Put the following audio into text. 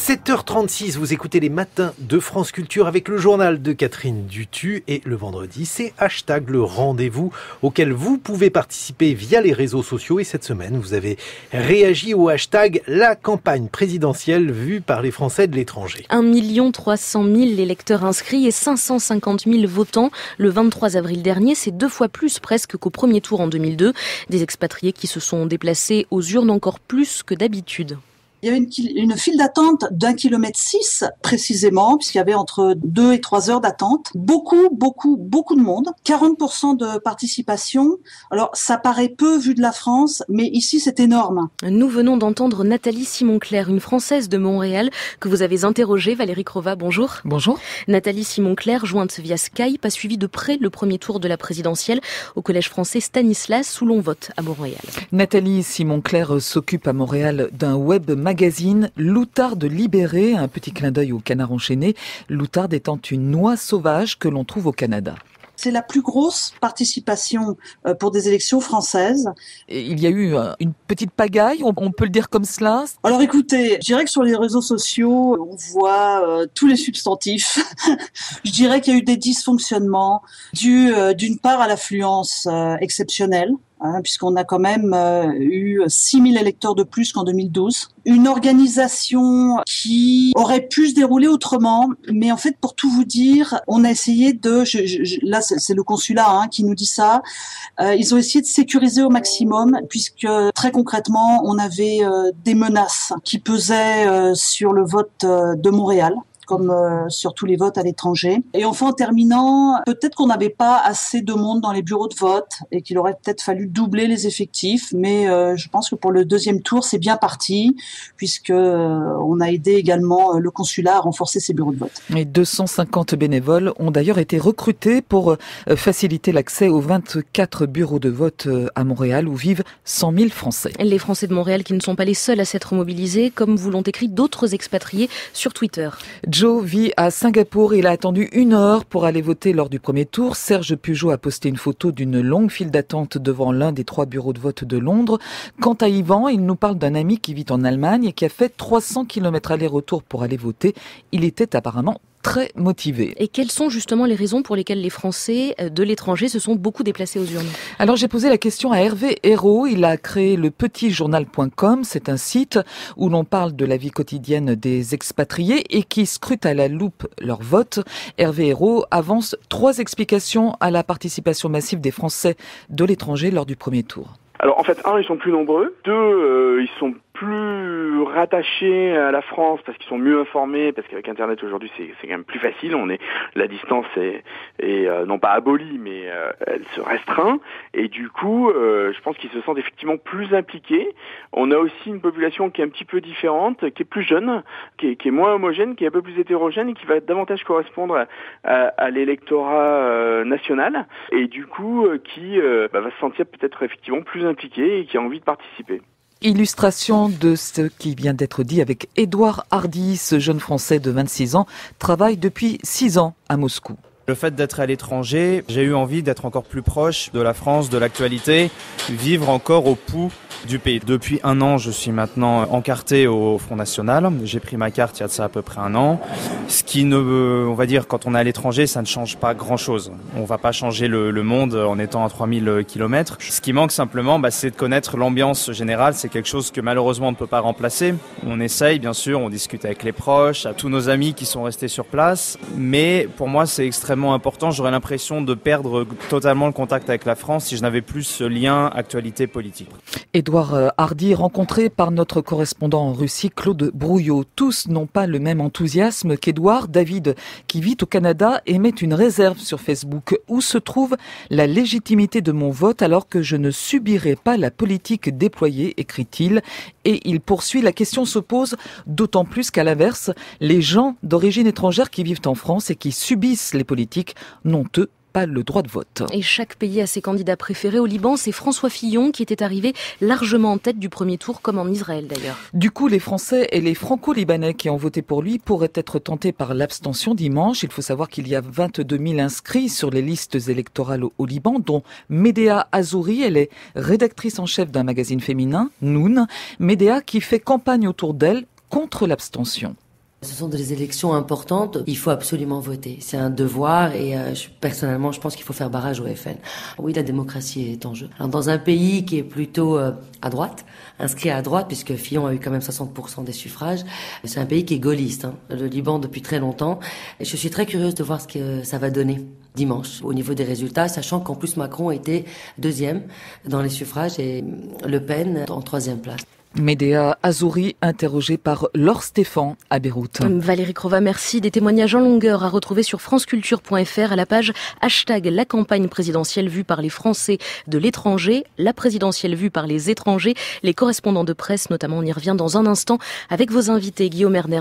7h36, vous écoutez les matins de France Culture avec le journal de Catherine Dutu et le vendredi, c'est hashtag le rendez-vous auquel vous pouvez participer via les réseaux sociaux et cette semaine, vous avez réagi au hashtag la campagne présidentielle vue par les Français de l'étranger. 1 300 000 électeurs inscrits et 550 000 votants. Le 23 avril dernier, c'est 2 fois plus presque qu'au premier tour en 2002. Des expatriés qui se sont déplacés aux urnes encore plus que d'habitude. Il y avait une file d'attente d'1,6 km précisément, puisqu'il y avait entre 2 et 3 heures d'attente. Beaucoup de monde. 40% de participation. Alors, ça paraît peu vu de la France, mais ici, c'est énorme. Nous venons d'entendre Nathalie Simon-Claire, une Française de Montréal, que vous avez interrogée. Valérie Crova, bonjour. Bonjour. Nathalie Simon-Claire, jointe via Skype, a suivi de près le premier tour de la présidentielle au collège français Stanislas, où l'on vote à Montréal. Nathalie Simon-Claire s'occupe à Montréal d'un web magazine, L'Outarde libérée, un petit clin d'œil au canard enchaîné, l'outarde étant une noix sauvage que l'on trouve au Canada. C'est la plus grosse participation pour des élections françaises. Et il y a eu une petite pagaille, on peut le dire comme cela. Alors écoutez, je dirais que sur les réseaux sociaux, on voit tous les substantifs. Je dirais qu'il y a eu des dysfonctionnements dus d'une part à l'affluence exceptionnelle, puisqu'on a quand même eu 6 000 électeurs de plus qu'en 2012. Une organisation qui aurait pu se dérouler autrement, mais en fait, pour tout vous dire, on a essayé de... là, c'est le consulat qui nous dit ça. Ils ont essayé de sécuriser au maximum, puisque très concrètement, on avait des menaces qui pesaient sur le vote de Montréal, comme sur tous les votes à l'étranger. Et enfin, en terminant, peut-être qu'on n'avait pas assez de monde dans les bureaux de vote et qu'il aurait peut-être fallu doubler les effectifs, mais je pense que pour le deuxième tour, c'est bien parti, puisque on a aidé également le consulat à renforcer ses bureaux de vote. Et 250 bénévoles ont d'ailleurs été recrutés pour faciliter l'accès aux 24 bureaux de vote à Montréal, où vivent 100 000 Français. Les Français de Montréal qui ne sont pas les seuls à s'être mobilisés, comme vous l'ont écrit d'autres expatriés sur Twitter. Joe vit à Singapour. Il a attendu 1 heure pour aller voter lors du premier tour. Serge Pujol a posté une photo d'une longue file d'attente devant l'un des 3 bureaux de vote de Londres. Quant à Yvan, il nous parle d'un ami qui vit en Allemagne et qui a fait 300 km aller-retour pour aller voter. Il était apparemment très motivé. Et quelles sont justement les raisons pour lesquelles les Français de l'étranger se sont beaucoup déplacés aux urnes? Alors j'ai posé la question à Hervé Hérault. Il a créé le petitjournal.com. C'est un site où l'on parle de la vie quotidienne des expatriés et qui scrute à la loupe leur vote. Hervé Hérault avance 3 explications à la participation massive des Français de l'étranger lors du premier tour. Alors en fait, 1, ils sont plus nombreux. 2, ils sont plus rattachés à la France parce qu'ils sont mieux informés, parce qu'avec Internet aujourd'hui c'est quand même plus facile. La distance est non pas abolie, mais elle se restreint. Et du coup, je pense qu'ils se sentent effectivement plus impliqués. On a aussi une population qui est un petit peu différente, qui est plus jeune, qui est moins homogène, qui est un peu plus hétérogène et qui va davantage correspondre à l'électorat national. Et du coup, qui va se sentir peut-être effectivement plus impliqué et qui a envie de participer. Illustration de ce qui vient d'être dit avec Édouard Hardy. Ce jeune Français de 26 ans travaille depuis 6 ans à Moscou. Le fait d'être à l'étranger, j'ai eu envie d'être encore plus proche de la France, de l'actualité, vivre encore au pouls du pays. Depuis 1 an, je suis maintenant encarté au Front National. J'ai pris ma carte il y a de ça à peu près 1 an. Ce qui on va dire, quand on est à l'étranger, ça ne change pas grand-chose. On va pas changer le monde en étant à 3000 km. Ce qui manque simplement, c'est de connaître l'ambiance générale. C'est quelque chose que malheureusement on ne peut pas remplacer. On essaye, bien sûr, on discute avec les proches, à tous nos amis qui sont restés sur place. Mais pour moi, c'est extrêmement important. J'aurais l'impression de perdre totalement le contact avec la France si je n'avais plus ce lien actualité-politique. Édouard Hardy, rencontré par notre correspondant en Russie, Claude Brouillot. Tous n'ont pas le même enthousiasme qu'Édouard. David, qui vit au Canada, émet une réserve sur Facebook. Où se trouve la légitimité de mon vote alors que je ne subirai pas la politique déployée, écrit-il. Et il poursuit, la question se pose d'autant plus qu'à l'inverse, les gens d'origine étrangère qui vivent en France et qui subissent les politiques n'ont eux pas le droit de vote. Et chaque pays a ses candidats préférés. Au Liban, c'est François Fillon qui était arrivé largement en tête du premier tour, comme en Israël d'ailleurs. Du coup, les Français et les Franco-Libanais qui ont voté pour lui pourraient être tentés par l'abstention dimanche. Il faut savoir qu'il y a 22 000 inscrits sur les listes électorales au Liban, dont Médéa Azouri. Elle est rédactrice en chef d'un magazine féminin, Noun. Médéa qui fait campagne autour d'elle contre l'abstention. Ce sont des élections importantes, il faut absolument voter. C'est un devoir et personnellement, je pense qu'il faut faire barrage au FN. Oui, la démocratie est en jeu. Alors, dans un pays qui est plutôt à droite, inscrit à droite, puisque Fillon a eu quand même 60% des suffrages, c'est un pays qui est gaulliste, le Liban depuis très longtemps. Et je suis très curieuse de voir ce que ça va donner dimanche au niveau des résultats, sachant qu'en plus Macron était deuxième dans les suffrages et Le Pen en troisième place. Médéa Azouri, interrogée par Laure Stéphan à Beyrouth. Valérie Crova, merci. Des témoignages en longueur à retrouver sur franceculture.fr à la page hashtag la campagne présidentielle vue par les Français de l'étranger, la présidentielle vue par les étrangers, les correspondants de presse notamment. On y revient dans un instant avec vos invités Guillaume Erner.